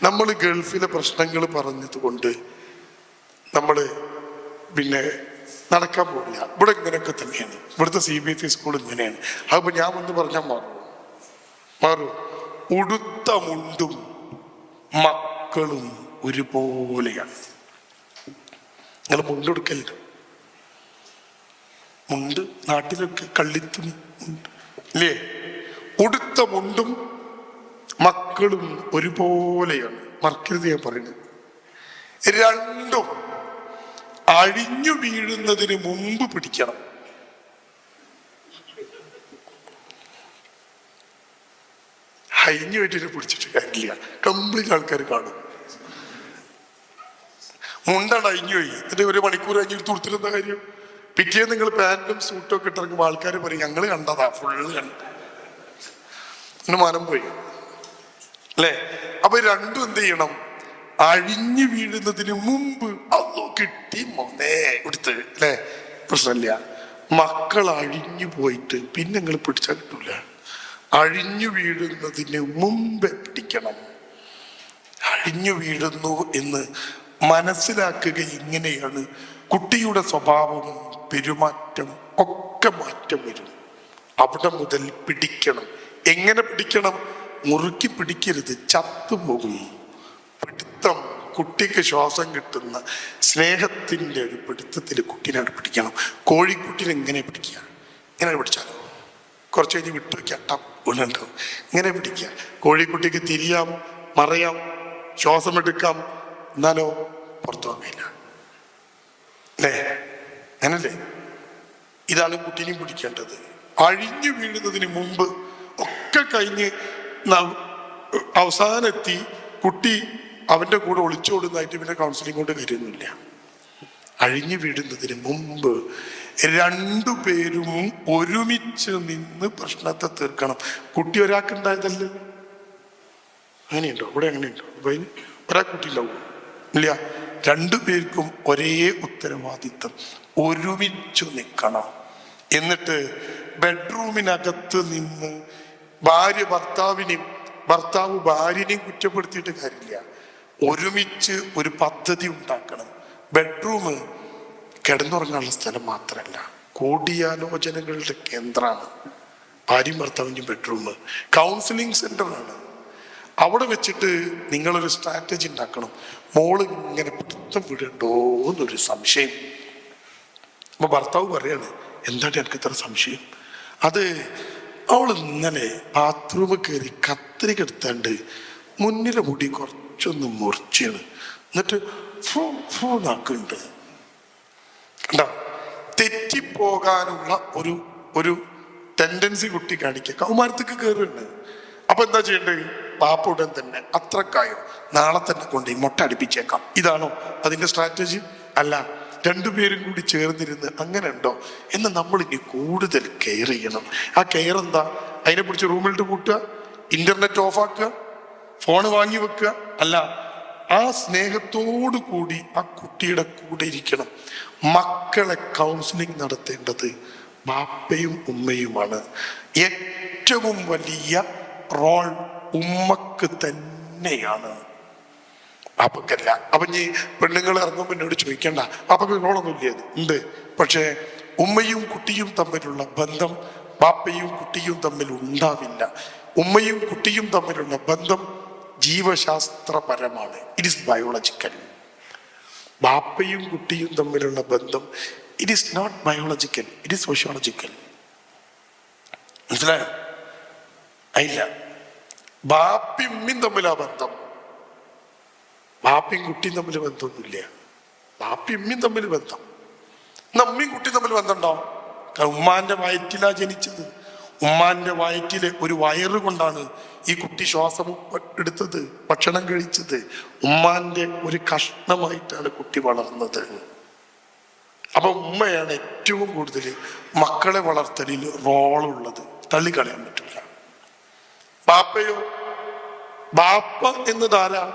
നമ്മൾ ഗൾഫിലെ പ്രശ്നങ്ങൾ പറഞ്ഞത് കൊണ്ട് നമ്മൾ പിന്നെ നടക്കാൻ പോകില്ല. ഇവിടെ ഇങ്ങനെയൊക്കെ തന്നെയാണ്. ഇവിടുത്തെ CBSE സ്കൂൾ ഇങ്ങനെയാണ്. അതിപ്പോൾ ഞാൻ വന്ന് പറഞ്ഞാൽ മാറും. ഉടുത്ത മുണ്ടും മക്കളും ഒരുപോലെയാണ്. നിങ്ങൾ മുണ്ടെടുക്കലുണ്ട്? മുണ്ട് നാട്ടിലൊക്കെ കള്ളിത്തുണി ഇല്ലേ? ഉടുത്ത മുണ്ടും മക്കളും ഒരുപോലെയാണ്. മറക്കരുത് ഞാൻ പറയുന്നത്. രണ്ടും അഴിഞ്ഞു വീഴുന്നതിന് മുമ്പ് പിടിക്കണം. അഴിഞ്ഞു വീട്ടിട്ട് പിടിച്ചിട്ട് കാര്യമില്ല. കംപ്ലീറ്റ് ആൾക്കാർ കാണും. മുണ്ടാണ് അഴിഞ്ഞു പോയി. എന്നിട്ട് 1 മണിക്കൂർ കഴിഞ്ഞ് തുടുത്തിരുന്ന കാര്യം. പിറ്റേന്ന് നിങ്ങൾ പാന്റും സൂട്ടും ഒക്കെ ഇട്ടിറങ്ങുമ്പോൾ ആൾക്കാർ പറയും ഞങ്ങൾ കണ്ടതാ, ഫുള്ള് കണ്ട് മാനം പോയി അല്ലേ? അപ്പൊ രണ്ടും എന്ത് ചെയ്യണം? അഴിഞ്ഞു വീഴുന്നതിന് മുമ്പ് അല്ലോ കിട്ടി മോനെ കൊടുത്ത് അല്ലേ? പ്രശ്നമില്ല. മക്കൾ അഴിഞ്ഞു പോയിട്ട് പിന്നെ നിങ്ങൾ പിടിച്ചാൽ കിട്ടൂല. അഴിഞ്ഞു വീഴുന്നതിന് മുമ്പേ പിടിക്കണം. അഴിഞ്ഞു വീഴുന്നു എന്ന് മനസ്സിലാക്കുക. ഇങ്ങനെയാണ് കുട്ടിയുടെ സ്വഭാവം, പെരുമാറ്റം ഒക്കെ മാറ്റം വരും. അവിടെ മുതൽ പിടിക്കണം. എങ്ങനെ പിടിക്കണം? മുറുക്കി പിടിക്കരുത്, ചത്തുപോകും. പിടുത്തം, കുട്ടിക്ക് ശ്വാസം കിട്ടുന്ന സ്നേഹത്തിന്റെ ഒരു പിടുത്തത്തിൽ കുട്ടീനെ പിടിക്കണം. കോഴിക്കുട്ടീനെ എങ്ങനെ പിടിക്കുക? ഇങ്ങനെ പിടിച്ചാലോ കുറച്ച് കഴിഞ്ഞ് വിട്ടു വയ്ക്കാം, ടപ്പുണ്ടാവും. ഇങ്ങനെ പിടിക്കുക. കോഴിക്കുട്ടിക്ക് തിരിയാം, മറയാം, ശ്വാസം എടുക്കാം, എന്നാലോ പുറത്തു പോകില്ല അല്ലേ? അങ്ങനല്ലേ? ഇതാണ് കുട്ടീനെയും പിടിക്കേണ്ടത്. അഴിഞ്ഞു വീഴുന്നതിന് മുമ്പ് ഒക്കെ കഴിഞ്ഞ് അവസാനെത്തി കുട്ടി അവന്റെ കൂടെ ഒളിച്ചോടുന്നതായിട്ട് പിന്നെ കൗൺസിലിംഗ് കൊണ്ട് കരുതുന്നില്ല. അഴിഞ്ഞു വീഴുന്നതിന് മുമ്പ് രണ്ടുപേരും ഒരുമിച്ച് നിന്ന് പ്രശ്നത്തെ തീർക്കണം. കുട്ടി ഒരാൾക്കുണ്ടായതല്ലേ? അങ്ങനെയുണ്ടോ? ഇവിടെ അങ്ങനെയുണ്ടോ? ഒരാൾ കുട്ടി ഉണ്ടാവും ഇല്ല. രണ്ടുപേർക്കും ഒരേ ഉത്തരവാദിത്വം. ഒരുമിച്ചു നിൽക്കണം. എന്നിട്ട് ബെഡ്റൂമിനകത്ത് നിന്ന് ഭാര്യ ഭർത്താവിനെയും ഭർത്താവ് ഭാര്യനെയും കുറ്റപ്പെടുത്തിയിട്ട് കാര്യമില്ല. ഒരുമിച്ച് ഒരു പദ്ധതി ഉണ്ടാക്കണം. ബെഡ്റൂം കിടന്നുറങ്ങാനുള്ള സ്ഥലം മാത്രമല്ല, കൂടിയാലോചനകളുടെ കേന്ദ്രമാണ്. ഭാര്യയും ഭർത്താവിൻ്റെയും ബെഡ്റൂം കൗൺസിലിംഗ് സെന്ററാണ്. അവിടെ വെച്ചിട്ട് നിങ്ങളൊരു സ്ട്രാറ്റജി ഉണ്ടാക്കണം. മോള് ഇങ്ങനെ പിടുത്തം വിടണ്ടോ എന്നൊരു സംശയം. അപ്പൊ ഭർത്താവ് പറയാണ്, എന്താണ് എനിക്ക് ഇത്ര സംശയം? അത് അവൾ ഇന്നലെ ബാത്റൂമിൽ കയറി കത്രിക എടുത്താണ്ട് മുന്നിലെ മുടി കുറച്ചൊന്ന് മുറിച്ചാണ്, എന്നിട്ട് നാക്കുണ്ട്. കണ്ടോ? തെറ്റിപ്പോകാനുള്ള ഒരു ടെൻഡൻസി കുട്ടി കാണിക്കുക. കൗമാരത്തേക്ക് കയറുകയാണ്. അപ്പൊ എന്താ ചെയ്യേണ്ടത്? പാപ്പ ഉടൻ തന്നെ അത്രക്കായോ നാളെ തന്നെ കൊണ്ട് മുട്ട അടുപ്പിച്ചേക്കാം. ഇതാണോ അതിന്റെ സ്ട്രാറ്റജി? അല്ല. രണ്ടുപേരും കൂടി ചേർന്നിരുന്ന് അങ്ങനെ ഉണ്ടോ എന്ന് നമ്മൾ ഇനി കൂടുതൽ കെയർ ചെയ്യണം. ആ കെയർ എന്താ? അതിനെ പിടിച്ച് റൂമിലിട്ട് പൂട്ടുക, ഇന്റർനെറ്റ് ഓഫാക്കുക, ഫോണ് വാങ്ങി വെക്കുക അല്ല. ആ സ്നേഹത്തോടു കൂടി ആ കുട്ടിയുടെ കൂടെ ഇരിക്കണം. മക്കളെ കൗൺസിലിംഗ് നടത്തേണ്ടത് ബാപ്പയും ഉമ്മയുമാണ്. ഏറ്റവും വലിയ റോൾ ഉമ്മക്ക് തന്നെയാണ്, പാപ്പക്കല്ല. അപ്പൊ ഈ പെണ്ണുങ്ങൾ ഇറങ്ങുമ്പോൾ എന്നോട് ചോദിക്കണ്ട, പാപ്പക്ക് റോളൊന്നുമില്ല. ഉണ്ട്. പക്ഷേ ഉമ്മയും കുട്ടിയും തമ്മിലുള്ള ബന്ധം ബാപ്പയും കുട്ടിയും തമ്മിൽ ഉണ്ടാവില്ല. ഉമ്മയും കുട്ടിയും തമ്മിലുള്ള ബന്ധം ജീവശാസ്ത്രപരമാണ്. It is biological. ബാപ്പയും കുട്ടിയും തമ്മിലുള്ള ബന്ധം it is not biological, it is sociological. മനസ്സിലായോ? ഇല്ല. ബാപ്പയും ഉമ്മയും തമ്മിലാ ബന്ധം. ബാപ്പയും കുട്ടിയും തമ്മിൽ ബന്ധമൊന്നുമില്ല. ബാപ്പയും ഉമ്മയും തമ്മിൽ ബന്ധം. നമ്മയും കുട്ടിയും തമ്മിൽ ബന്ധമുണ്ടോ? ഉമ്മാന്റെ വയറ്റിലാ ജനിച്ചത്. ഉമ്മാന്റെ വയറ്റിലെ ഒരു വയറ് കൊണ്ടാണ് ഈ കുട്ടി ശ്വാസം എടുത്തത്, ഭക്ഷണം കഴിച്ചത്. ഉമ്മാന്റെ ഒരു കഷ്ണമായിട്ടാണ് കുട്ടി വളർന്നത്. അപ്പൊ ഉമ്മയാണ് ഏറ്റവും കൂടുതൽ മക്കളെ വളർത്തലിൽ റോളുള്ളത്. തള്ളിക്കളയാൻ പറ്റില്ല. ബാപ്പയോ? ബാപ്പ എന്നതാരാ?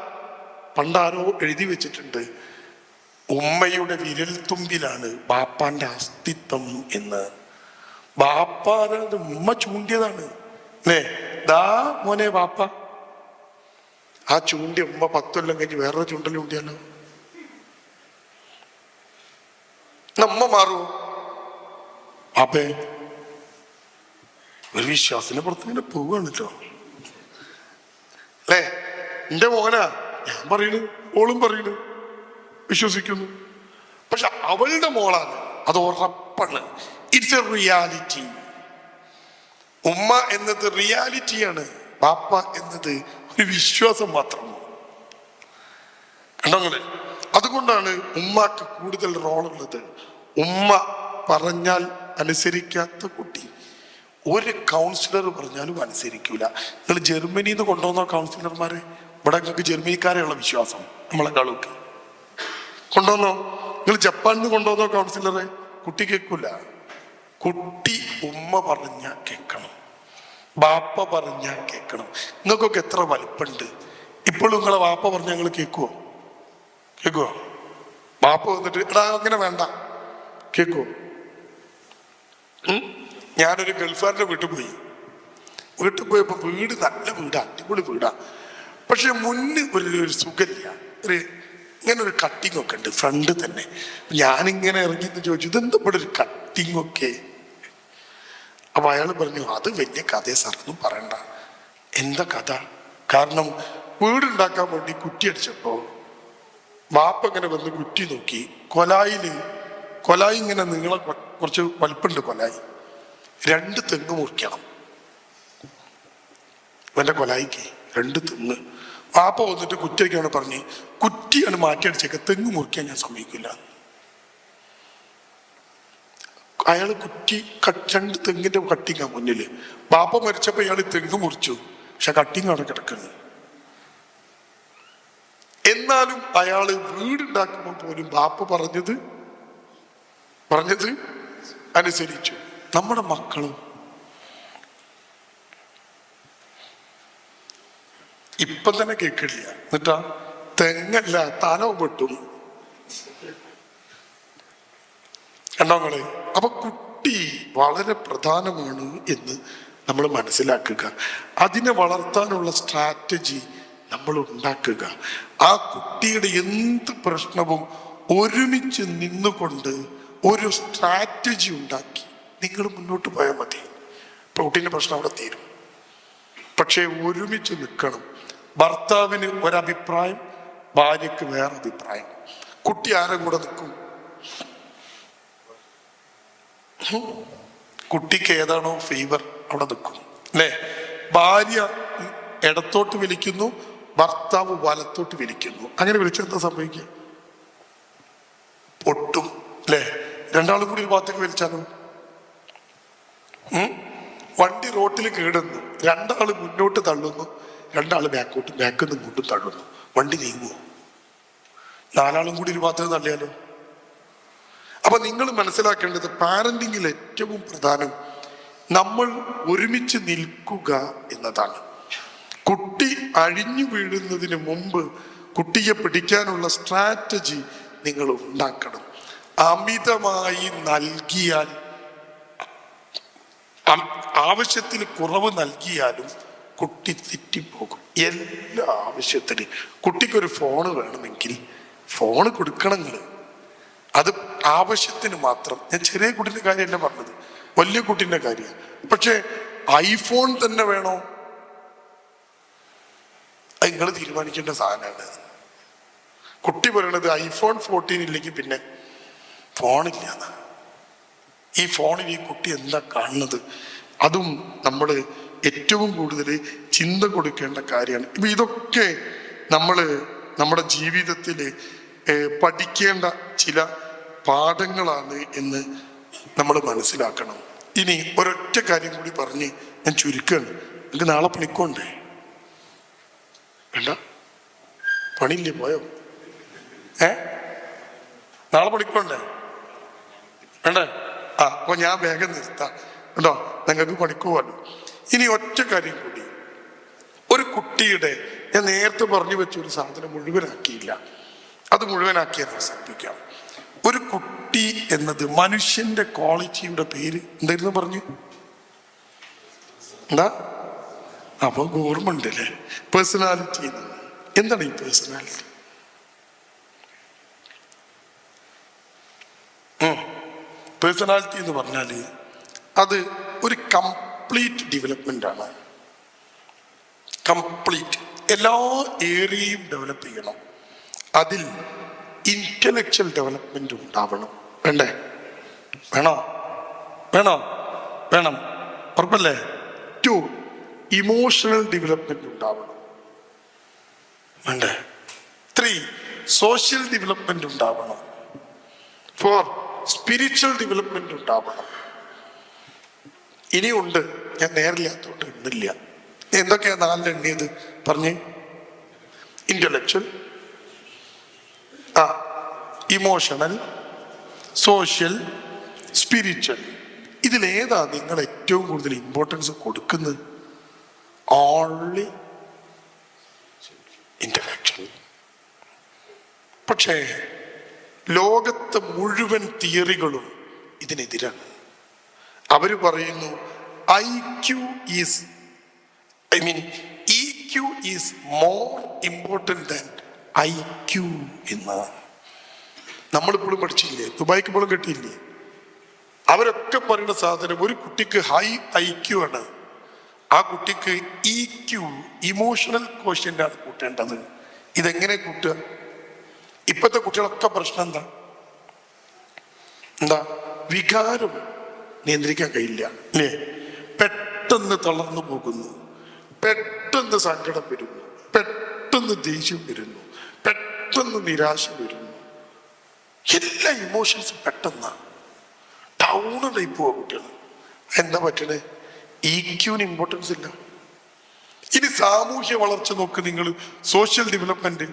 പണ്ടാരോ എഴുതി വെച്ചിട്ടുണ്ട്, ഉമ്മയുടെ വിരൽ തുമ്പിലാണ് ബാപ്പാന്റെ അസ്തിത്വം എന്ന്. ബാപ്പാരുടെ ഉമ്മ ചൂണ്ടിയതാണ് അല്ലേ? ദാ മോനെ ബാപ്പ. ആ ചൂണ്ടി ഉമ്മ 10 കൊല്ലം കഴിഞ്ഞ് വേറൊരു ചൂണ്ടൽ ചൂണ്ടിയാലോ? നമ്മ മാറുമോ? അപ്പേ ഒരു വിശ്വാസത്തിന്റെ പുറത്ത് ഇങ്ങനെ പോവുകയാണല്ലോ അല്ലേ? എന്റെ മോനാ, ഞാൻ പറയുന്നു, ഓളും പറയുന്നു, വിശ്വസിക്കുന്നു. പക്ഷെ അവളുടെ മോളാണ്, അത് ഉറപ്പാണ്. It's A reality. ഉമ്മ എന്നത് റിയാലിറ്റിയാണ്, ബാപ്പ എന്നത് ഒരു വിശ്വാസം മാത്രമാണ്. കണ്ടോങ്ങള്? അതുകൊണ്ടാണ് ഉമ്മക്ക് കൂടുതൽ റോളുള്ളത്. ഉമ്മ പറഞ്ഞാൽ അനുസരിക്കാത്ത കുട്ടി ഒരു കൗൺസിലർ പറഞ്ഞാലും അനുസരിക്കൂല. നിങ്ങൾ ജർമ്മനിയിൽ നിന്ന് കൊണ്ടുവന്ന കൗൺസിലർമാരെ, ഇവിടെ നിങ്ങൾക്ക് ജർമ്മനിക്കാരെയുള്ള വിശ്വാസം നമ്മളെക്കാളൊക്കെ കൊണ്ടുവന്നോ? നിങ്ങൾ ജപ്പാനിൽ നിന്ന് കൊണ്ടുവന്നോ കൗൺസിലറെ? കുട്ടി കേൾക്കൂല. കുട്ടി ഉമ്മ പറഞ്ഞ കേൾക്കണം, ബാപ്പ പറഞ്ഞ കേൾക്കണം. നിങ്ങൾക്കൊക്കെ എത്ര വലിപ്പുണ്ട്. ഇപ്പോഴും നിങ്ങളെ ബാപ്പ പറഞ്ഞ ഞങ്ങൾ കേൾക്കുവോ? കേൾക്കുവോ? ബാപ്പ വന്നിട്ട് എടാ അങ്ങനെ വേണ്ട കേൾക്കുവോ? ഞാനൊരു ഗൾഫാറിന്റെ വീട്ടിൽ പോയപ്പോ വീട് നല്ല വീടാ, അടിപൊളി വീടാ. പക്ഷെ മുന്നിൽ ഒരു സുഖമില്ല, ഇങ്ങനെ ഒരു കട്ടിങ് ഒക്കെ ഉണ്ട് ഫ്രണ്ട് തന്നെ. ഞാനിങ്ങനെ ഇറങ്ങിന്ന് ചോദിച്ചു, ഇതെന്താ ഇവിടെ ഒരു കട്ടിങ് ഒക്കെ? അപ്പൊ അയാൾ പറഞ്ഞു, അത് വലിയ കഥയെ സാറൊന്നും പറയണ്ട. എന്താ കഥ? കാരണം വീടുണ്ടാക്കാൻ വേണ്ടി കുറ്റി അടിച്ചപ്പോ ബാപ്പ ഇങ്ങനെ വന്ന് കുറ്റി നോക്കി, കൊലായി ഇങ്ങനെ കുറച്ച് വലിപ്പുണ്ട് കൊലായി, 2 തെങ്ങ് മുറിക്കണം. എന്റെ കൊലായിക്ക് 2 തെങ്ങ്. ബാപ്പ വന്നിട്ട് കുറ്റിയൊക്കെയാണ് പറഞ്ഞ്, കുറ്റിയാണ് മാറ്റി അടിച്ചേക്ക, തെങ്ങ് മുറിക്കാൻ ഞാൻ സമ്മതിക്കില്ല. അയാള് കുറ്റി 2 തെങ്ങിന്റെ കട്ടിങ്ങാ മുന്നില്. ബാപ്പ മരിച്ചപ്പോ ഇയാള് തെങ്ങ് മുറിച്ചു, പക്ഷെ കട്ടിങ് അവിടെ കിടക്കുന്നു. എന്നാലും അയാള് വീടുണ്ടാക്കുമ്പോൾ പോലും ബാപ്പ പറഞ്ഞത് അനുസരിച്ചു. നമ്മുടെ മക്കളും ഇപ്പം തന്നെ കേൾക്കില്ല, എന്നിട്ടാ തെങ്ങല്ല തല പെട്ടും. കണ്ടോങ്ങളെ? അപ്പൊ കുട്ടി വളരെ പ്രധാനമാണ് എന്ന് നമ്മൾ മനസ്സിലാക്കുക. അതിനെ വളർത്താനുള്ള സ്ട്രാറ്റജി നമ്മൾ ഉണ്ടാക്കുക. ആ കുട്ടിയുടെ എന്ത് പ്രശ്നവും ഒരുമിച്ച് നിന്നുകൊണ്ട് ഒരു സ്ട്രാറ്റജി ഉണ്ടാക്കി നിങ്ങൾ മുന്നോട്ട് പോയാൽ മതി. കുട്ടീൻ്റെ പ്രശ്നം അവിടെ തീരും. പക്ഷെ ഒരുമിച്ച് നിൽക്കണം. ഭർത്താവിന് ഒരഭിപ്രായം, ഭാര്യക്ക് വേറെ അഭിപ്രായം. കുട്ടി ആരെ കൂടെ നിൽക്കും? കുട്ടിക്ക് ഏതാണോ ഫേവർ അവിടെ നിൽക്കും അല്ലേ? ഭാര്യ ഇടത്തോട്ട് വലിക്കുന്നു, ഭർത്താവ് വലത്തോട്ട് വലിക്കുന്നു. അങ്ങനെ വിളിച്ചാൽ എന്താ സംഭവിക്കുക? പൊട്ടും അല്ലേ? രണ്ടാളും കൂടി ഒരു ഭാഗത്തേക്ക് വലിച്ചാലോ? വണ്ടി റോട്ടിൽ കേടുന്നു, 2 ആള് മുന്നോട്ട് തള്ളുന്നു, 2 ആള് ബാക്കിൽ നിന്ന് ഇങ്ങോട്ടും തള്ളുന്നു. വണ്ടി നീങ്ങുമോ? 4 ആളും കൂടി ഒരു ഭാഗത്തേക്ക് തള്ളിയാലോ? അപ്പൊ നിങ്ങൾ മനസ്സിലാക്കേണ്ടത്, പാരന്റിങ്ങിൽ ഏറ്റവും പ്രധാനം നമ്മൾ ഒരുമിച്ച് നിൽക്കുക എന്നതാണ്. കുട്ടി അഴിഞ്ഞു വീഴുന്നതിന് മുമ്പ് കുട്ടിയെ പിടിക്കാനുള്ള സ്ട്രാറ്റജി നിങ്ങൾ ഉണ്ടാക്കണം. അമിതമായി നൽകിയാൽ, ആവശ്യത്തിന് കുറവ് നൽകിയാലും കുട്ടി തെറ്റിപ്പോകും. എല്ലാ ആവശ്യത്തിനും കുട്ടിക്കൊരു ഫോണ് വേണമെങ്കിൽ ഫോണ് കൊടുക്കണം നിങ്ങൾ. അത് ആവശ്യത്തിന് മാത്രം. ഞാൻ ചെറിയ കുട്ടീൻ്റെ കാര്യമല്ല പറഞ്ഞത്, വലിയ കുട്ടീൻ്റെ കാര്യമാണ്. പക്ഷെ ഐഫോൺ തന്നെ വേണോ? അത് നിങ്ങൾ തീരുമാനിക്കേണ്ട സാധനമാണ്. കുട്ടി പറയണത് iPhone 14 ഇല്ലെങ്കിൽ പിന്നെ ഫോണില്ല എന്നാണ്. ഈ ഫോണിൽ ഈ കുട്ടി എന്താ കാണുന്നത്? അതും നമ്മൾ ഏറ്റവും കൂടുതൽ ചിന്ത കൊടുക്കേണ്ട കാര്യമാണ്. ഇപ്പൊ ഇതൊക്കെ നമ്മുടെ ജീവിതത്തിൽ പഠിക്കേണ്ട ചില പാഠങ്ങളാണ് എന്ന് നമ്മൾ മനസ്സിലാക്കണം. ഇനി ഒരൊറ്റ കാര്യം കൂടി പറഞ്ഞ് ഞാൻ ചുരുക്കുകയാണ്. എനിക്ക് നാളെ പണിക്കോണ്ടേ? വേണ്ട, പണിയില്ലേ? പോയോ? നാളെ പണിക്കോണ്ടേ? വേണ്ടേ? അപ്പൊ ഞാൻ വേഗം നിർത്താം കേട്ടോ, നിങ്ങൾക്ക് പണിക്കുമല്ലോ. ഇനി ഒറ്റ കാര്യം കൂടി, ഒരു കുട്ടിയുടെ, ഞാൻ നേരത്തെ പറഞ്ഞു വെച്ച ഒരു സാധനം മുഴുവനാക്കിയില്ല, അത് മുഴുവനാക്കിയാൽ അവസാനിപ്പിക്കാം. ഒരു കുട്ടി എന്നത് മനുഷ്യന്റെ ക്വാളിറ്റിയുടെ പേര് എന്തായിരുന്നു പറഞ്ഞു? എന്താ? അപ്പൊ ഓർമ്മ ഉണ്ടല്ലേ? പേഴ്സണാലിറ്റി. എന്താണ് ഈ പേഴ്സണാലിറ്റി? പേഴ്സണാലിറ്റി എന്ന് പറഞ്ഞാൽ അത് ഒരു കംപ്ലീറ്റ് ഡെവലപ്മെന്റ് ആണ്. കംപ്ലീറ്റ് എല്ലാ ഏരിയയും ഡെവലപ്പ് ചെയ്യണം. അതിൽ ഇന്റലക്ച്വൽ ഡെവലപ്മെന്റ് ഉണ്ടാവണം. വേണ്ടേ? വേണോ? വേണോ? വേണം. ഉറപ്പല്ലേ? 2, ഇമോഷണൽ ഡെവലപ്മെന്റ് ഉണ്ടാവണം. വേണ്ടേ? 3, സോഷ്യൽ ഡെവലപ്മെന്റ് ഉണ്ടാവണം. 4, സ്പിരിച്വൽ ഡെവലപ്മെന്റ് ഉണ്ടാവണം. ഇനിയുണ്ട്, ഞാൻ നേരില്ലാത്തോട്ട് എണ്ണില്ല. എന്തൊക്കെയാ 4 എണ്ണിയത് പറഞ്ഞ്? Intellectual, emotional, social, spiritual. ഇതിലേതാ നിങ്ങൾ ഏറ്റവും കൂടുതൽ ഇമ്പോർട്ടൻസ് കൊടുക്കുന്നത്? Only intellectual. പക്ഷേ ലോകത്തെ മുഴുവൻ തിയറികളും ഇതിനെതിരാണ്. അവര് പറയുന്നു IQ is more important than IQ എന്ന്. നമ്മളിപ്പോഴും പഠിച്ചില്ലേ? ദുബായിക്ക് പോലും കിട്ടിയില്ലേ? അവരൊക്കെ പറയുന്ന സാധനം, ഒരു കുട്ടിക്ക് ഹൈ IQ ആണ്, ആ കുട്ടിക്ക് EQ, ഇമോഷണൽ ക്വോഷ്യന്റ് ആണ് കൂട്ടേണ്ടത്. ഇതെങ്ങനെ കൂട്ടുക? ഇപ്പോഴത്തെ കുട്ടികളൊക്കെ പ്രശ്നം എന്താ? വികാരം നിയന്ത്രിക്കാൻ കഴിയില്ല അല്ലേ? പെട്ടെന്ന് തളർന്നു പോകുന്നു, പെട്ടെന്ന് സങ്കടം വരുന്നു, പെട്ടെന്ന് ദേഷ്യം വരുന്നു, പെട്ടെന്ന് നിരാശ വരുന്നു. എല്ലാ ഇമോഷൻസും പെട്ടെന്ന് ഡൗണായി പോവാ കുട്ടികൾ. എന്താ പറ്റണേ? EQന് ഇമ്പോർട്ടൻസ് ഇല്ല. ഇനി സാമൂഹ്യ വളർച്ച നോക്ക് നിങ്ങൾ, സോഷ്യൽ ഡെവലപ്മെന്റ്.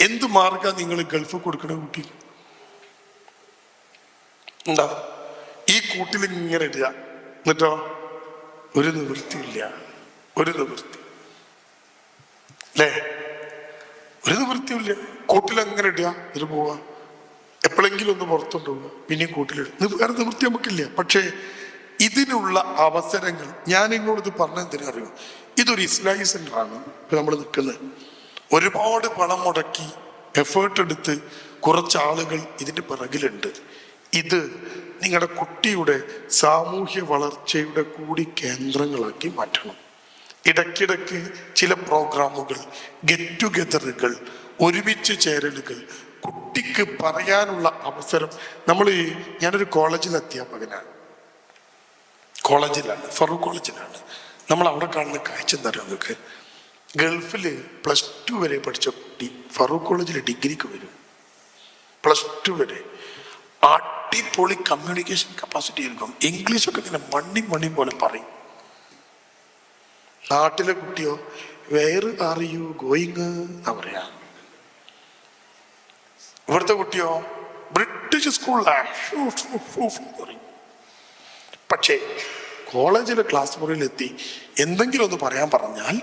എന്ത് മാർഗം നിങ്ങൾ ഗൾഫ് കൊടുക്കണ കുട്ടി? എന്താ ഈ കൂട്ടിൽ ഇങ്ങനെ ഇടുക, എന്നിട്ടോ ഒരു നിവൃത്തിയില്ല. ഒരു നിവൃത്തി അല്ലേ? ഒരു നിവൃത്തിയില്ല. കൂട്ടിലങ്ങനെ ഇടുക, ഇത് പോവാ, എപ്പോഴെങ്കിലും ഒന്ന് പുറത്തോട്ട് പോവുക, പിന്നെയും കൂട്ടിലിടുക. വേറെ നിവൃത്തി നമുക്കില്ല. പക്ഷേ ഇതിനുള്ള അവസരങ്ങൾ ഞാൻ നിങ്ങളോട് ഇത് പറഞ്ഞെന്തിനാ അറിയോ? ഇതൊരു ഇസ്ലാഹി സെന്ററാണ് ഇപ്പൊ നമ്മൾ നിൽക്കുന്നത്. ഒരുപാട് പണം മുടക്കി എഫേർട്ട് എടുത്ത് കുറച്ച് ആളുകൾ ഇതിന്റെ പിറകിലുണ്ട്. ഇത് നിങ്ങളുടെ കുട്ടിയുടെ സാമൂഹ്യ വളർച്ചയുടെ കൂടി കേന്ദ്രങ്ങളാക്കി മാറ്റണം. ഇടയ്ക്കിടയ്ക്ക് ചില പ്രോഗ്രാമുകൾ, ഗെറ്റ് ടുഗെദറുകൾ, ഒരുമിച്ച് ചേരലുകൾ, കുട്ടിക്ക് പറയാനുള്ള അവസരം. ഞാനൊരു കോളേജിൽ അധ്യാപകനാണ്, കോളേജിലാണ്, ഫറൂഖ് കോളേജിലാണ്. നമ്മൾ അവിടെ കാണുന്ന കാഴ്ച എന്താ പറയുക നിങ്ങൾക്ക്? ഗൾഫില് +2 വരെ പഠിച്ച കുട്ടി ഫറൂഖ് കോളേജിൽ ഡിഗ്രിക്ക് വരും. +2 വരെ അടിപൊളി കമ്മ്യൂണിക്കേഷൻ കപ്പാസിറ്റി ആയിരിക്കും. ഇംഗ്ലീഷൊക്കെ ഇങ്ങനെ മണ്ണി പോലെ പറയും. നാട്ടിലെ കുട്ടിയോ വേർ ആർ യു ഗോയിങ് എന്നാ പറയാ. ഇവിടുത്തെ കുട്ടിയോ ബ്രിട്ടീഷ് സ്കൂളിലാണ്. പക്ഷേ കോളേജിലെ ക്ലാസ് മുറിയിലെത്തി എന്തെങ്കിലും ഒന്ന് പറഞ്ഞാൽ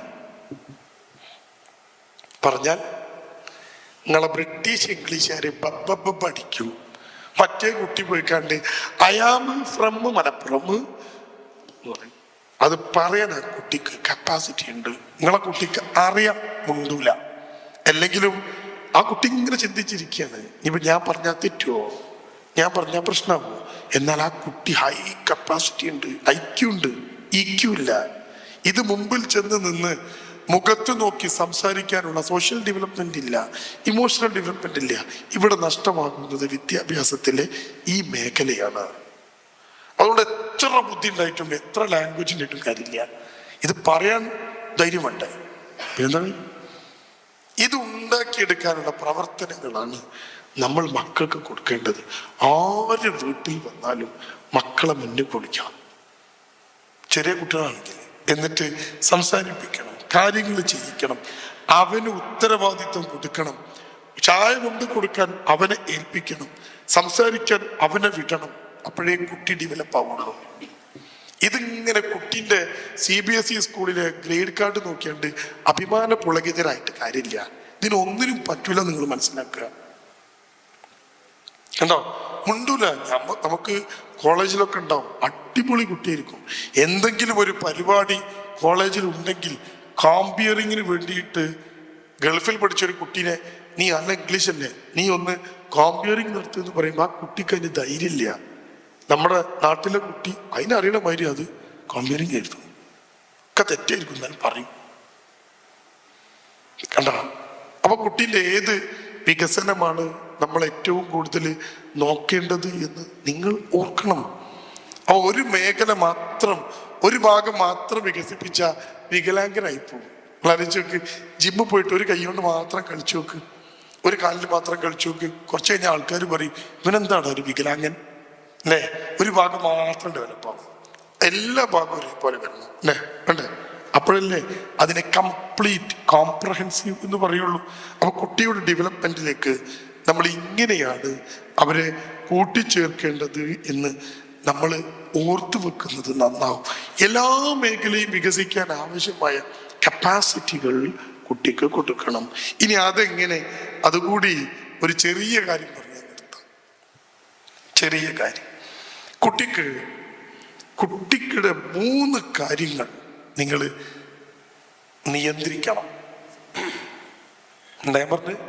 നിങ്ങളെ ബ്രിട്ടീഷ് ഇംഗ്ലീഷുകാര് പഠിക്കും. മറ്റേ കുട്ടി പോയിക്കാണ്ട് ഐ ആം ഫ്രം മലപ്പുറം എന്ന് പറയും. അത് പറയാൻ ആ കുട്ടിക്ക് കപ്പാസിറ്റി ഉണ്ട്. നിങ്ങളെ കുട്ടിക്ക് അറിയാം, മുണ്ടൂല. അല്ലെങ്കിലും ആ കുട്ടി ഇങ്ങനെ ചിന്തിച്ചിരിക്കുകയാണ്, ഇനിയിപ്പോ ഞാൻ പറഞ്ഞാൽ തെറ്റുമോ, ഞാൻ പറഞ്ഞാൽ പ്രശ്നമാകുമോ? എന്നാൽ ആ കുട്ടി ഹൈ കപ്പാസിറ്റി ഉണ്ട്, IQ ഉണ്ട്, EQ ഇല്ല. ഇത് മുമ്പിൽ ചെന്ന് നിന്ന് മുഖത്ത് നോക്കി സംസാരിക്കാനുള്ള സോഷ്യൽ ഡെവലപ്മെന്റ് ഇല്ല, ഇമോഷണൽ ഡെവലപ്മെന്റ് ഇല്ല. ഇവിടെ നഷ്ടമാകുന്നത് വിദ്യാഭ്യാസത്തിലെ ഈ മേഖലയാണ്. അതുകൊണ്ട് എത്ര ബുദ്ധി ഉണ്ടായിട്ടും എത്ര ലാംഗ്വേജ് ഉണ്ടായിട്ടും കാര്യമില്ല. ഇത് പറയാൻ ധൈര്യമുണ്ട്. എന്താണ് ഇത് ഉണ്ടാക്കിയെടുക്കാനുള്ള പ്രവർത്തനങ്ങളാണ് നമ്മൾ മക്കൾക്ക് കൊടുക്കേണ്ടത്. ആര് വീട്ടിൽ വന്നാലും മക്കളെ മുന്നിൽ കൊടുക്കണം, ചെറിയ കുട്ടികളാണെങ്കിൽ. എന്നിട്ട് സംസാരിപ്പിക്കണം, കാര്യങ്ങൾ ചെയ്യിക്കണം, അവന് ഉത്തരവാദിത്വം കൊടുക്കണം. ചായ കൊണ്ട് കൊടുക്കാൻ അവനെ ഏൽപ്പിക്കണം, സംസാരിക്കാൻ അവനെ വിടണം. അപ്പോഴേ കുട്ടി ഡെവലപ്പ് ആവുള്ളൂ. ഇതിങ്ങനെ കുട്ടീൻ്റെ CBSE സ്കൂളിലെ ഗ്രേഡ് കാർഡ് നോക്കിയാണ്ട് അഭിമാന പുളകിതരായിട്ട് കാര്യമില്ല. ഇതിനൊന്നിനും പറ്റൂല. നിങ്ങൾ മനസ്സിലാക്കുക. കണ്ടോ, മുണ്ടൂല. നമുക്ക് കോളേജിലൊക്കെ ഉണ്ടാവും, അടിപൊളി കുട്ടിയായിരിക്കും. എന്തെങ്കിലും ഒരു പരിപാടി കോളേജിൽ ഉണ്ടെങ്കിൽ കാമ്പിയറിങ്ങിന് വേണ്ടിയിട്ട് ഗൾഫിൽ പഠിച്ചൊരു കുട്ടീനെ നീ നല്ല ഇംഗ്ലീഷ് അല്ലേ, നീ ഒന്ന് കോമ്പിയറിങ് നടത്തുക എന്ന് പറയുമ്പോൾ ആ കുട്ടിക്ക് അതിന് ധൈര്യമില്ല. നമ്മുടെ നാട്ടിലെ കുട്ടി അതിനറിയണ മാതിരി അത് കോമ്പിയറിങ് ആയിരുന്നു, ഒക്കെ തെറ്റായിരിക്കും എന്നാലും പറയും. കണ്ട, അപ്പൊ കുട്ടീൻ്റെ ഏത് വികസനമാണ് നമ്മൾ ഏറ്റവും കൂടുതൽ നോക്കേണ്ടത് എന്ന് നിങ്ങൾ ഓർക്കണം. ആ ഒരു മേഖല മാത്രം, ഒരു ഭാഗം മാത്രം വികസിപ്പിച്ച വികലാംഗനായി പോകും. ആലോചിച്ച് നോക്ക്, ജിമ്മിൽ പോയിട്ട് ഒരു കൈ കൊണ്ട് മാത്രം കളിച്ചു നോക്ക്, ഒരു കാലിൽ മാത്രം കളിച്ചു നോക്ക്. കുറച്ച് കഴിഞ്ഞാൽ ആൾക്കാർ പറയും ഇവനെന്താണ് ഒരു വികലാംഗൻ അല്ലേ. ഒരു ഭാഗം മാത്രം ഡെവലപ്പാകും, എല്ലാ ഭാഗവും ഒരേപോലെ വരണം അല്ലേ, വേണ്ടേ? അപ്പോഴല്ലേ അതിനെ കംപ്ലീറ്റ് കോംപ്രഹെൻസീവ് എന്ന് പറയുള്ളൂ. അപ്പൊ കുട്ടിയുടെ ഡെവലപ്മെന്റിലേക്ക് നമ്മൾ ഇങ്ങനെയാണ് അവരെ കൂട്ടിച്ചേർക്കേണ്ടത് എന്ന് നമ്മൾ ഓർത്തു വെക്കുന്നത് നന്നാവും. എല്ലാ മേഖലയും വികസിക്കാൻ ആവശ്യമായ കപ്പാസിറ്റികൾ കുട്ടിക്ക് കൊടുക്കണം. ഇനി അതെങ്ങനെ, അതുകൂടി ഒരു ചെറിയ കാര്യം പറഞ്ഞാൽ നിർത്താം. ചെറിയ കാര്യം, കുട്ടിക്കുടെ 3 കാര്യങ്ങൾ നിങ്ങൾ നിയന്ത്രിക്കണം. എന്താ ഞാൻ പറഞ്ഞത്?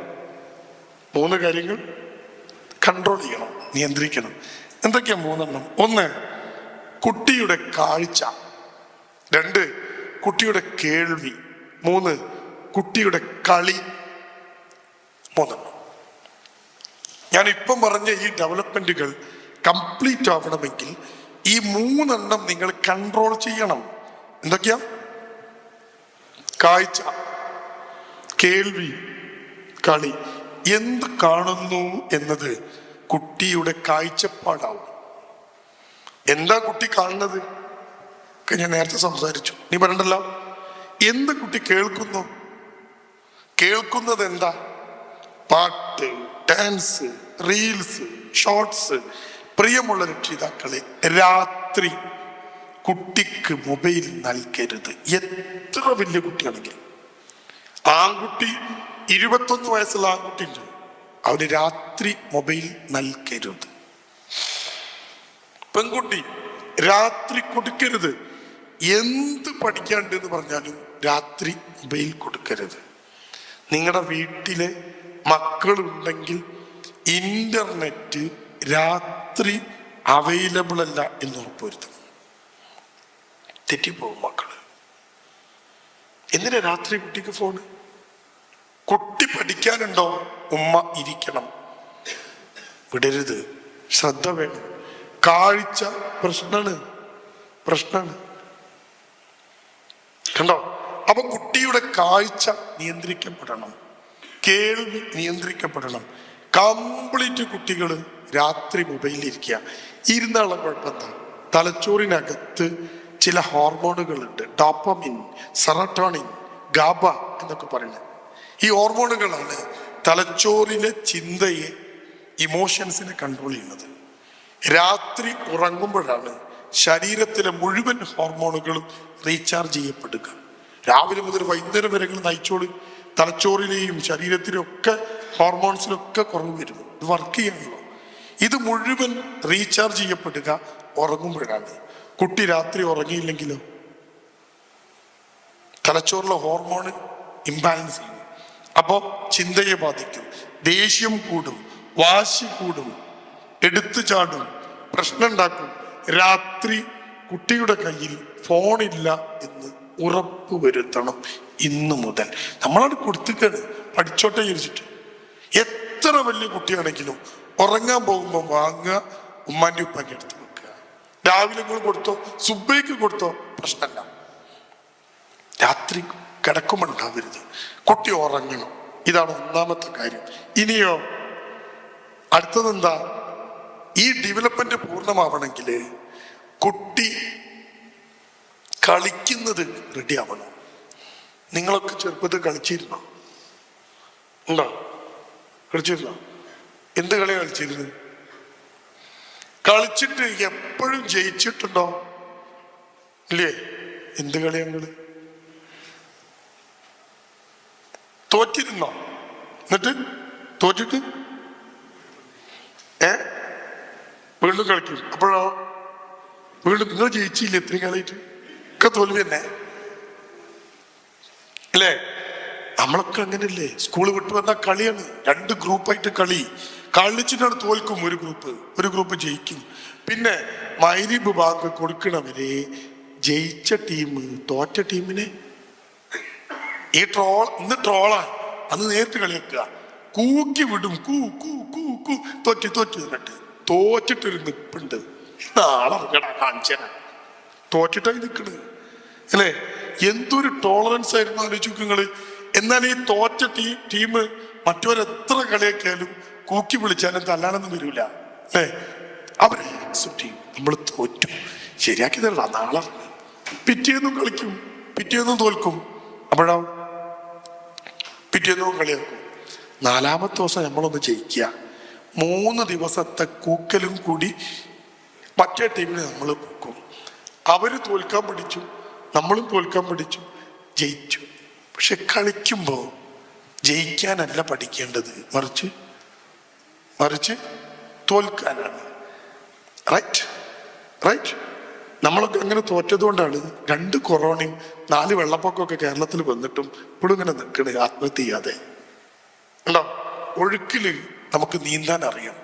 3 കാര്യങ്ങൾ കൺട്രോൾ ചെയ്യണം, നിയന്ത്രിക്കണം. എന്തൊക്കെയാ 3 1, കുട്ടിയുടെ കാഴ്ച. 2, കുട്ടിയുടെ കേൾവി. 3, കുട്ടിയുടെ കളി. 3. ഞാൻ ഇപ്പം പറഞ്ഞ ഈ ഡെവലപ്മെന്റുകൾ കംപ്ലീറ്റ് ആവണമെങ്കിൽ ഈ 3 നിങ്ങൾ കൺട്രോൾ ചെയ്യണം. എന്തൊക്കെയാ? കാഴ്ച, കേൾവി, കളി. എന്ത് കാണുന്നു എന്നത് കുട്ടിയുടെ കാഴ്ചപ്പാടാവും. എന്താ കുട്ടി കാണുന്നത് ഞാൻ നേരത്തെ സംസാരിച്ചു, നീ പറയണ്ടല്ലോ. എന്ത് കുട്ടി കേൾക്കുന്നു? കേൾക്കുന്നത് എന്താ? പാട്ട്, ഡാൻസ്, റീൽസ്, ഷോർട്സ്. പ്രിയമുള്ള രക്ഷിതാക്കളെ, രാത്രി കുട്ടിക്ക് മൊബൈൽ നൽകരുത്. എത്ര വലിയ കുട്ടിയാണെങ്കിലും. ആൺകുട്ടി 21 വയസ്സുള്ള ആൺകുട്ടി ഉണ്ട്, അവന് രാത്രി മൊബൈൽ നൽകരുത്. പെൺകുട്ടി രാത്രി കൊടുക്കരുത്. എന്ത് പഠിക്കാണ്ട് എന്ന് പറഞ്ഞാലും രാത്രി മൊബൈൽ കൊടുക്കരുത്. നിങ്ങളുടെ വീട്ടിലെ മക്കളുണ്ടെങ്കിൽ ഇന്റർനെറ്റ് രാത്രി അവൈലബിൾ അല്ല എന്ന് ഉറപ്പുവരുത്തണം. തെറ്റിപ്പോകും മക്കള്. എന്തിനാ രാത്രി കുട്ടിക്ക് ഫോണ്? കുട്ടി പഠിക്കാനുണ്ടോ? ഉമ്മ ഇരിക്കണം, വിടരുത്, ശ്രദ്ധ വേണം. കാഴ്ച പ്രശ്നാണ് കണ്ടോ? അപ്പൊ കുട്ടിയുടെ കാഴ്ച നിയന്ത്രിക്കപ്പെടണം, കേൾവി നിയന്ത്രിക്കപ്പെടണം. കംപ്ലീറ്റ് കുട്ടികൾ രാത്രി മൊബൈലിൽ ഇരിക്കുക. ഇരുന്നാളെ കുഴപ്പമെന്താ? തലച്ചോറിനകത്ത് ചില ഹോർമോണുകളുണ്ട്, ഡോപ്പമിൻ, സെറട്ടോണിൻ, ഗാബ എന്നൊക്കെ പറയുന്നത്. ഈ ഹോർമോണുകളാണ് തലച്ചോറിലെ ചിന്തയെ, ഇമോഷൻസിനെ കൺട്രോൾ ചെയ്യുന്നത്. രാത്രി ഉറങ്ങുമ്പോഴാണ് ശരീരത്തിലെ മുഴുവൻ ഹോർമോണുകളും റീചാർജ് ചെയ്യപ്പെടുക. രാവിലെ മുതൽ വൈകുന്നേരം വരെ നയിച്ചോളി, തലച്ചോറിലെയും ശരീരത്തിലും ഒക്കെ ഹോർമോൺസിലൊക്കെ കുറവ് വരുന്നു. ഇത് വർക്ക് ചെയ്യാണല്ലോ. ഇത് മുഴുവൻ റീചാർജ് ചെയ്യപ്പെടുക ഉറങ്ങുമ്പോഴാണ്. കുട്ടി രാത്രി ഉറങ്ങിയില്ലെങ്കിലോ തലച്ചോറിലെ ഹോർമോൺ ഇംബാലൻസ് ചെയ്യും. അപ്പോൾ ചിന്തയെ ബാധിക്കും, ദേഷ്യം കൂടും, വാശി കൂടും, എടുത്തു ചാടും, പ്രശ്നം ഉണ്ടാക്കും. രാത്രി കുട്ടിയുടെ കയ്യിൽ ഫോണില്ല എന്ന് ഉറപ്പ് വരുത്തണം. ഇന്നു മുതൽ നമ്മളത് കൊടുത്തിക്കാണ്, പഠിച്ചോട്ടെ വിചാരിച്ചിട്ട്. എത്ര വലിയ കുട്ടിയാണെങ്കിലും ഉറങ്ങാൻ പോകുമ്പോൾ വാങ്ങുക, ഉമ്മാൻ്റെ ഉപ്പാൻ്റെ അടുത്ത് വെക്കുക. രാവിലെ നിങ്ങൾ കൊടുത്തോ, സുബൈക്ക് കൊടുത്തോ, പ്രശ്നമല്ല. രാത്രി കിടക്കുമുണ്ടാവരുത്, കുട്ടി ഉറങ്ങണം. ഇതാണ് 1ാമത്തെ കാര്യം. ഇനിയോ അടുത്തതെന്താ? ഈ ഡെവലപ്മെന്റ് പൂർണ്ണമാവണമെങ്കിൽ കുട്ടി കളിക്കുന്നത് റെഡി ആവണം. നിങ്ങളൊക്കെ ചെറുപ്പത്തിൽ കളിച്ചിരുന്നോ? ഉണ്ടോ? കളിച്ചിരുന്നോ? എന്ത് കളി കളിച്ചിരുന്നു? കളിച്ചിട്ട് എപ്പോഴും ജയിച്ചിട്ടുണ്ടോ? ഇല്ലേ? എന്ത് കളിയാ നിങ്ങള്? തോറ്റിരുന്നോ? എന്നിട്ട് തോറ്റിട്ട് വീണ്ടും കളിക്കും. അപ്പോഴോ വീണ്ടും നിങ്ങൾ ജയിച്ചില്ല. ഇത്രയും കാലമായിട്ട് ഒക്കെ തോൽവി തന്നെ അല്ലേ? നമ്മളൊക്കെ അങ്ങനെയല്ലേ? സ്കൂൾ വിട്ടു വന്ന കളിയാണ്, 2 ഗ്രൂപ്പായിട്ട് കളിച്ചിട്ടാണ് തോൽക്കും. ഒരു ഗ്രൂപ്പ് ജയിക്കും. പിന്നെ മഗ്‌രിബ് ബാങ്ക് കൊടുക്കണവരെ ജയിച്ച ടീം തോറ്റ ടീമിനെ ഇന്ന് ട്രോളാണ്, അന്ന് നേരിട്ട് കളിയാക്കുക, കൂക്കി വിടും. തോറ്റ് തോറ്റിട്ടൊരു നിപ്പുണ്ട്, നാളെ കാണിച്ചാ തോറ്റിട്ടായി നിക്കണ് അല്ലേ? എന്തൊരു ടോളറൻസ് ആയിരുന്നു ആലോചിച്ചു നിങ്ങള്. എന്നാൽ ഈ തോറ്റ ടീം മറ്റവരെത്ര കളിയാക്കിയാലും കൂക്കി വിളിച്ചാലും തല്ലാനൊന്നും വരില്ല അല്ലേ? അവരെ അക്സെപ്റ്റ് ചെയ്യും. നമ്മൾ തോറ്റു, ശരിയാക്കി തരണ്ട, നാളെ പിറ്റേന്നും കളിക്കും, പിറ്റേന്നും തോൽക്കും, അപ്പോഴാവും പിറ്റേന്നും കളിയാക്കും. 4-ാമത്തെ ദിവസം നമ്മളൊന്ന് ജയിക്കുക. 3 ദിവസത്തെ കൂക്കലും കൂടി മറ്റേ ടീമിനെ നമ്മൾ കൂക്കും. അവര് തോൽക്കാൻ പഠിച്ചു, നമ്മളും തോൽക്കാൻ പഠിച്ചു, ജയിച്ചു. പക്ഷെ കളിക്കുമ്പോ ജയിക്കാനല്ല പഠിക്കേണ്ടത്, മറിച്ച് തോൽക്കാനാണ്. റൈറ്റ്. നമ്മളൊക്കെ അങ്ങനെ തോറ്റതുകൊണ്ടാണ് 2 കൊറോണയും 4 വെള്ളപ്പൊക്കമൊക്കെ കേരളത്തിൽ വന്നിട്ടും ഇപ്പോഴും ഇങ്ങനെ നിൽക്കണേ, ആത്മഹത്യ ചെയ്യാതെ. ഉണ്ടോ? ഒഴുക്കില് നമുക്ക് നീന്താൻ അറിയാം.